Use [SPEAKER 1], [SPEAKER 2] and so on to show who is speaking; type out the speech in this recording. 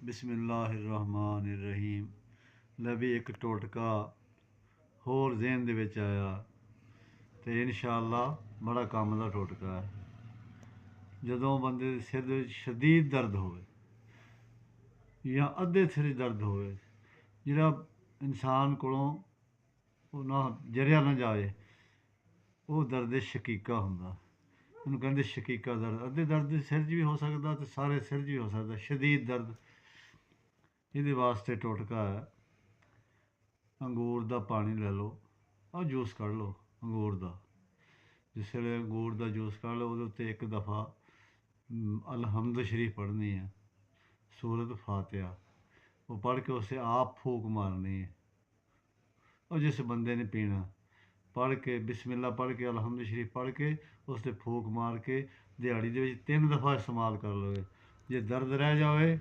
[SPEAKER 1] बिस्मिल्लाहिर्रहमानिर्रहीम। ਲੈ ਵੀ ਇੱਕ ਟੋਟਕਾ ਹੋਰ ਜ਼ਿਹਨ ਦੇ ਵਿੱਚ ਆਇਆ ਤੇ ਇਨਸ਼ਾਅੱਲਾ ਬੜਾ ਕੰਮ ਦਾ ਟੋਟਕਾ ਹੈ। ਜਦੋਂ ਬੰਦੇ ਦੇ ਸਿਰ ਦੇ ਵਿੱਚ ਸ਼ਦੀਦ ਦਰਦ ਹੋਵੇ ਜਾਂ ਅੱਧੇ ਸਿਰ ਦਰਦ ਹੋਵੇ, ਜਿਹੜਾ ਇਨਸਾਨ ਕੋਲੋਂ ਉਹ ਨਾ ਜਰਿਆ ਨਾ ਜਾਵੇ, ਉਹ ਦਰਦ ਸ਼ਕੀਕਾ ਹੁੰਦਾ। ਉਹਨੂੰ ਕਹਿੰਦੇ ਸ਼ਕੀਕਾ ਦਰਦ। ਅੱਧੇ ਦਰਦ ਸਿਰ 'ਚ ਵੀ ਹੋ ਸਕਦਾ ਅਤੇ ਸਾਰੇ ਸਿਰ 'ਚ ਵੀ ਹੋ ਸਕਦਾ, ਸ਼ਦੀਦ ਦਰਦ। ਇਹਦੇ ਵਾਸਤੇ ਟੋਟਕਾ ਹੈ, ਅੰਗੂਰ ਦਾ ਪਾਣੀ ਲੈ ਲਓ, ਆਹ ਜੂਸ ਕੱਢ ਲਓ ਅੰਗੂਰ ਦਾ। ਜਿਸ ਵੇਲੇ ਅੰਗੂਰ ਦਾ ਜੂਸ ਕੱਢ ਲਓ, ਉਹਦੇ ਉੱਤੇ ਇੱਕ ਦਫਾ ਅਲਹਮਦ ਸ਼ਰੀਫ ਪੜ੍ਹਨੀ ਹੈ, ਸੂਰਤ ਫਾਤਿਹਾ। ਉਹ ਪੜ੍ਹ ਕੇ ਉਸੇ ਆਪ ਫੂਕ ਮਾਰਨੀ ਹੈ। ਉਹ ਜਿਸ ਬੰਦੇ ਨੇ ਪੀਣਾ, ਪੜ੍ਹ ਕੇ ਬਿਸਮਿल्ला ਪੜ੍ਹ ਕੇ ਅਲਹਮਦ ਸ਼ਰੀਫ ਪੜ੍ਹ ਕੇ ਉਸ 'ਤੇ ਫੂਕ ਮਾਰ ਕੇ ਦਿਹਾੜੀ ਦੇ ਵਿੱਚ 3 ਦਫਾ ਇਸਤੇਮਾਲ ਕਰ ਲਵੇ। ਜੇ ਦਰਦ ਰਹਿ ਜਾਵੇ